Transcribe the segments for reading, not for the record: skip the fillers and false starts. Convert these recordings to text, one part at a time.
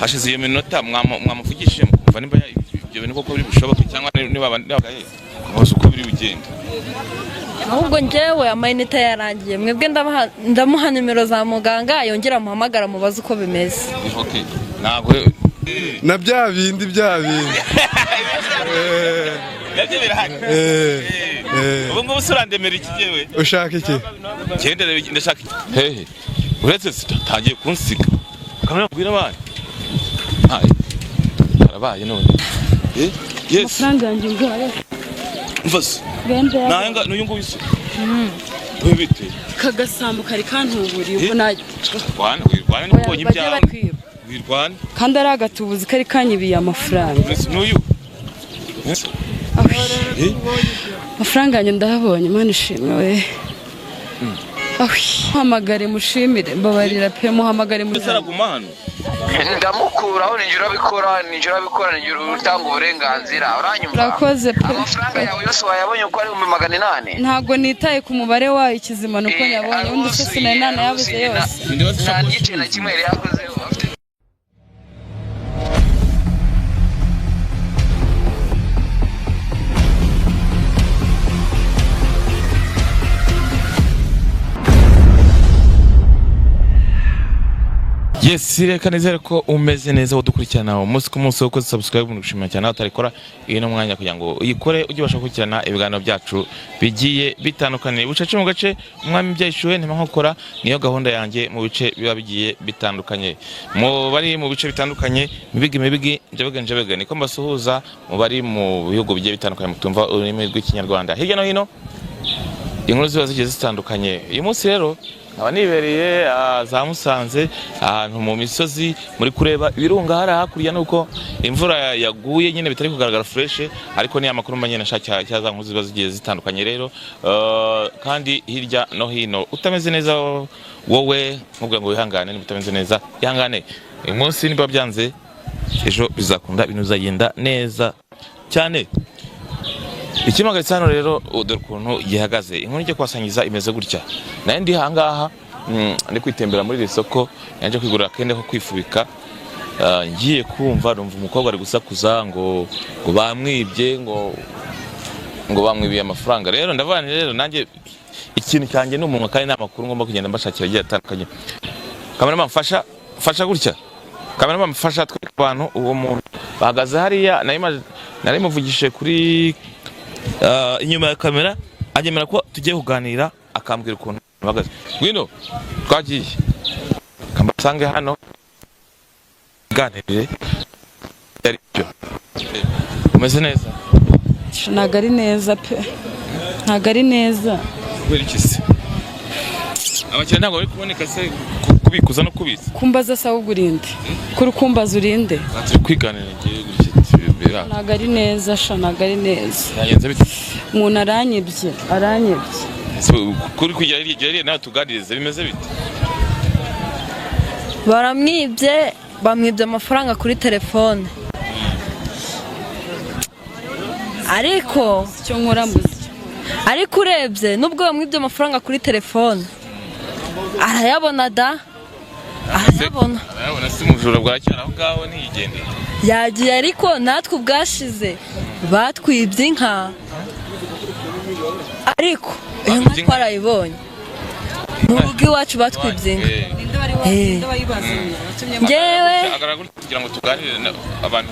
hashize iyo minota mwamuvugishije mukumva nimba ibyo bintu koko biri bushoboke cyangwa niba abagaye kubaza uko biri bugenda. ahubwo njyewe amayinite yarangiye mwebwe ndamuha nimero za muganga yongera muhamagara mubaze uko bimeze. Okay ntabwo na bya bindi nabyo birahari. Ubu ngubu surandemera iki jewe ushaka iki gendere ndashaka hehe uretse tagiye kunsiga kamera mbwira abana arabaye none yes amafaranga yanjye ngwaye mvase nanga n'uyu nguyu se bite kagasambu kari kantuburiye ubwo najye wirwana n'ubonye ibyawe wirwana kandi ari agatubuzi kari kanyibiye amafaranga n'uyu amafaranga yanjye ndahabonye Imana ishimwe we muhamagare mushimire mbabarira pe muhamagare ndamukuraho ninjira bikora ninjira utanga uburenganzira uranyumva urakoze pe amafaranga yawe yose wayabonye uko ari 800 ntabwo nitaye ku mubare wayo ikizima nuko nyabonye undi se sinana yabuze yose nta gice na kimwe yari yakoze. Yes, reka nizere ko umeze neza udukurikirana umunsi ku munsi uko subscribe n'ugushimira cyane atarikora ino mwanya kugira ngo uyikore ujye ubasha gukurikirana ibiganiro byacu bigiye bitandukanye bucace mu gace umwami byayishuwe ntimankokora niyo gahunda yanjye mu bice biba bigiye bitandukanye mu bari mu bice bitandukanye mibigi njabega niko mbasuhuza mu bari mu bihugu bigiye bitandukanye mutumva ururimi rw'ikinyarwanda hirya no hino inkuru ziba zigiye zitandukanye uyu munsi rero abanibereye za Musanze ahantu mu misozi muri kureba ibirunga hari hakurya nuko imvura yaguye nyine bitari kugaragara fresh ariko ni amakuru manyene nshaka cyaza nkuru ziba zigiye zitandukanye rero kandi hirya no hino utameze neza wowe nkubwa ngo wihangane nibutameze neza ihangane uyu munsi niba byanze ejo bizakunda ibintu bizagenda neza cyane. Ikimagaritse hano rero dore ukuntu gihagaze inkuru ijye kwasangiza imeze gutya naye ndi hangaha ndi kwitembera muri isoko yaje kwigurira kende ko kwifubika ngiye kumva rumva umukobwa ari gusakuza ngo bamwibye ngo bamwibiye amafaranga rero ndavana rero nanjye ikintu cyanjye n'umuntu kandi namakuru ngomba kugenda mbashakira giye atandukanye. Kamera mfasha gutya kamera mfasha twe abantu uwo muntu bahagaze hariya nari muvugishije kuri inyuma ya kamera agemera ko tugiye kuganira akambwira ukuntu bahagaze ngwino twagiye kambasange hano ganirire yari byo umeze neza ntago ari neza pe ntago ari neza kubera iki se abakiriya ntabwo bari kuboneka se kubikuza no kubitsa kumbaza sawa ugurinde kuri kumbaza urinde turi kwiganira ngiye gutya ntago ari neza ntago ari neza yagenze bite umuntu aranyibye kuri kujya hirya nawe tuganirize bimeze bite bamwibye amafaranga kuri telefone ariko icyo nkora muziki ariko urebye nubwo bamwibye amafaranga kuri telefone arayabona si umujura bwacyara aho ngaho ntiyigendeye yagiye ariko natwe ubwashize batwibye inka ariko iyo nka twarayibonye mu rugo iwacu batwibye inka njyewe kugira ngo tuganire abantu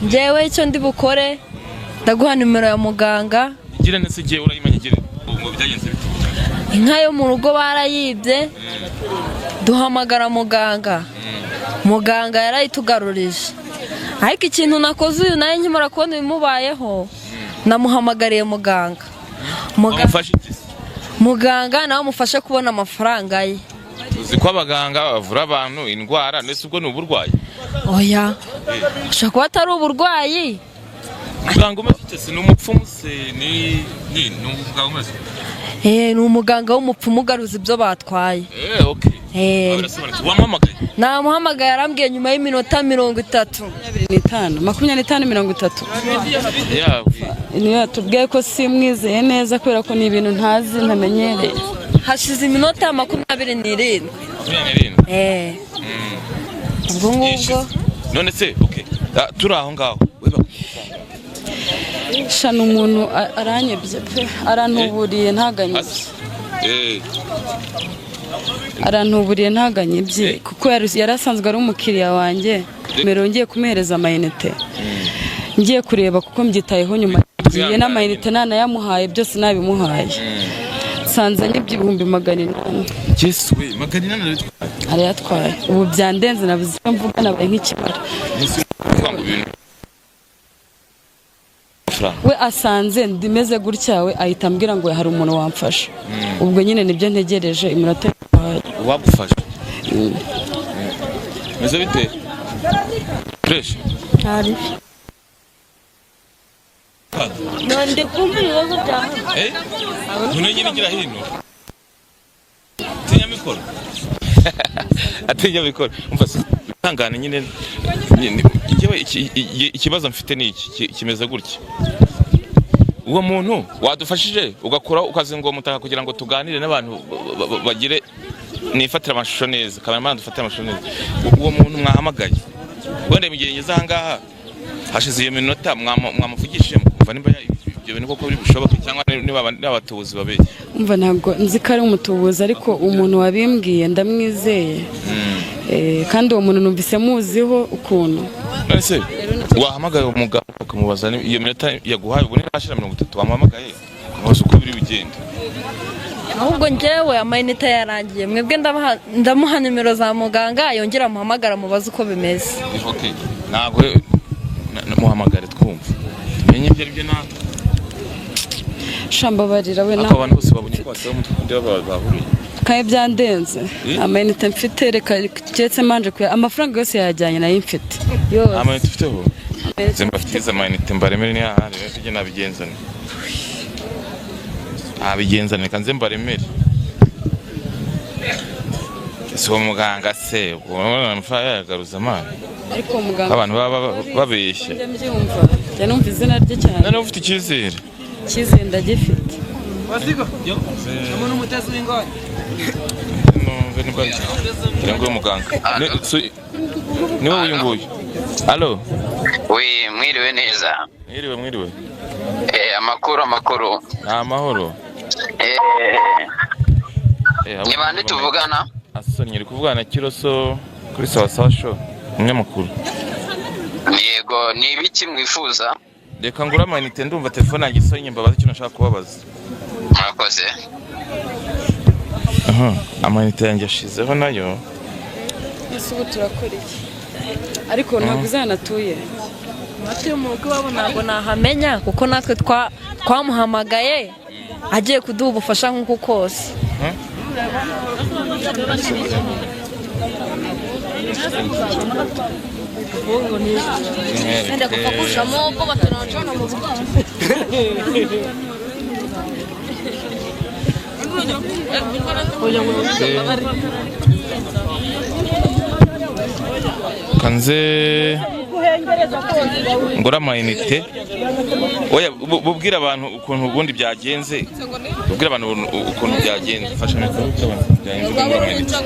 njyewe icyo ndi bukore ndaguha nimero ya muganga igira nese igihe urayimenya igira ngo byagenze bite inka yo mu rugo barayibye duhamagara muganga yarayitugarurije ariko ikintu nakoze uyu naye nkimara kubona ibimubayeho namuhamagariye muganga nawe amufashe kubona amafaranga ye. uzi ko abaganga bavura abantu indwara ndetse ubwo ni uburwayi oya ushaka kuba atari uburwayi muganga umeze se n'umupfumu se ni umuganga umeze ni umuganga w'umupfumu ugaruza ibyo batwaye. wamuhamagaye namuhamagaye arambwiye nyuma y'iminota 30 niyo tubwiye ko simwizeye neza kubera ko ni ibintu ntazi ntamenyereye hashize iminota 27. ubwo ngubwo none se okay turi aho ngaho shana umuntu aranyebye pe arantuburiye ntaganyibye arantuburiye ntaganyibye kuko yari asanzwe ari umukiriya wanjye mbere ngiye kumuhereza amayinite ngiye kureba kuko mbyitayeho nyuma ngiye n'amayinite nanayamuhaye byose nabimuhaye nsanze nyibye 800. Yesu we 800 arayatwaye ubu byandenze nabuze mvuga nabaye nk'ikimara we asanze ndimeze gutya we ahita ambwira ngo hari umuntu wamfasha ubwo nyine nibyo ntegereje iminota wagufasha meze bite fresh hari nande kumva ibibazo byawe none nyine ngira hino tinya mikoro atinya mikoro umva ntangane nyine ikibazo mfite ni iki kimeze gutya uwo muntu wadufashije ugakora ukazingo mutaka kugira ngo tuganire n'abantu bagire nifatira amashusho neza kamera dufatira amashusho neza uwo muntu mwahamagaye wenda mugengeza ahangaha hashize iyo minota mwamuvugishije mukumva nimba ibyo bintu koko biri bushoboke cyangwa niba abatubuzi babeye umva ntabwo nzi ko ari umutubuzi ariko umuntu wabimbwiye ndamwizeye kandi uwo muntu numvise muziho ukuntu nase wahamagaye umugabo ukamubaza iyo minota yaguhaye ubwo nashira 30 wamuhamagaye ukamubaza uko biri bigenda ahubwo njyewe amayinite yarangiye mwebwe ndamuha nimero za muganga yongera muhamagara mubaze uko bimeze okay ntago muhamagare twumva tumenye ibyo ari byo natwe shambabarira we nako abantu bose babonye ko bataba mutwe bahuriye kaye byandenze amayinite mfite reka cyetse manje kuya amafaranga yose yajyanye nayo mfite yose amayinite mfiteho zemba mfite amayinite mbaremere ni ahari tujye nabigenzane abigenzane kanze mbaremere so muganga se ubona mfaya yagaruza amana ariko muganga abantu babeshya njye numva izina rye cyane none ufite icyizere ndagifite wasigo umuntu mutezi w'ingore ngo muganga niwe uyu nguyu allo mwiriwe neza mwiriwe amakuru amahoro ni bande tuvugana asonye kuvugana Kiroso kuri sawa show umunyamakuru yego ni ibiki mwifuza reka ngura amayinite ndumva telefone yanjye isonye mbabaza icyo nashaka kubabaza mwakoze amayinite yanjye ashizeho nayo ese ubu turakora iki ariko ntabwo uzanatuye atuye mu rugo iwabo ntabwo nahamenya kuko natwe twamuhamagaye agiye kuduha ubufasha nk'uko kose Enda kufakusha moko batanachana mu Rwanda. Kanze ngura amayinite oya bubwira abantu ukuntu ubundi byagenze bubwira abantu ukuntu byagenze fasha mikoro byagenze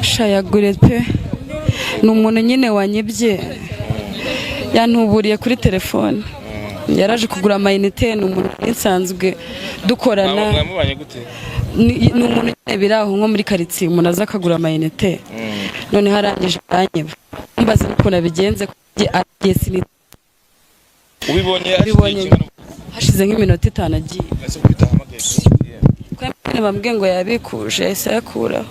shayagure pe ni umuntu nyine wanyibye yantuburiye kuri telefone yaraje kugura amayinite ni umuntu nsanzwe dukorana mwamubanye gute ni umuntu nyine biraho nko muri quartier umuntu aza akagura amayinite none harangije aranyeba mbaza ukuntu bigenze agiye sini ubibonye hashize nk'iminota 5 agiye kwa bambwiye ngo yabikuje ese yakura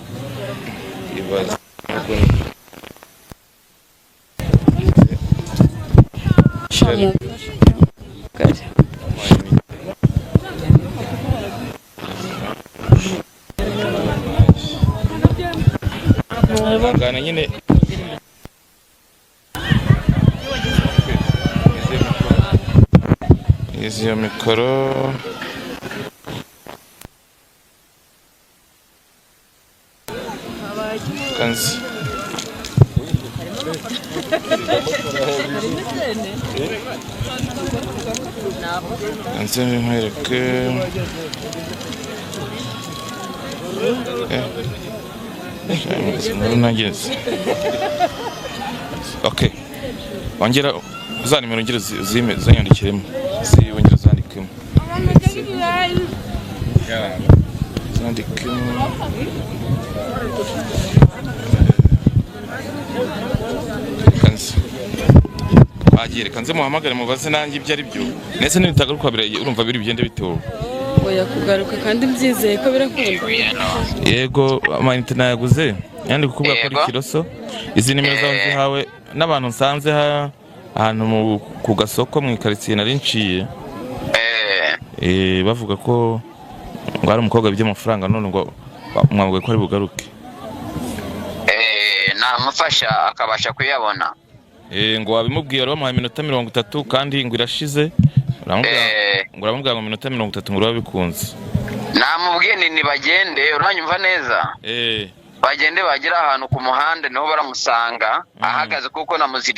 shamu kare ngana nyine izi mikoro kanzi kanzi nkwereke nageze. Okay. Wongera za nimero ngire zanyandikiremo. Wongera zandikemo. Zandikemo. Kanze muhamagare mubaze nanjye ibyo ari byo. Nese nibitagaruka urumva biri bigende bitewe. Oya kugaruka kandi byizeye ko birakunda. Yego amayinite nayaguze yandi kukubwira ko ari Kiroso. Izi nimero zawe zihawe n'abantu nsanze ahantu ku gasoko mu ikaritsiye nari nciye. Bavuga ko ngo ari umukobwa by'amafaranga none ngo mwabwe ko ari bugaruke. Namufasha akabasha kuyabona. Ngo wabimubwiye bamuhaye iminota 30 kandi ngo irashize. Uramubwira ngo iminota 30 ngo urabikunze. Namubwiye ni bagende uranyumva neza. Bagende bagira ahantu ku muhanda niho baramusanga ahagaze kuko namuziri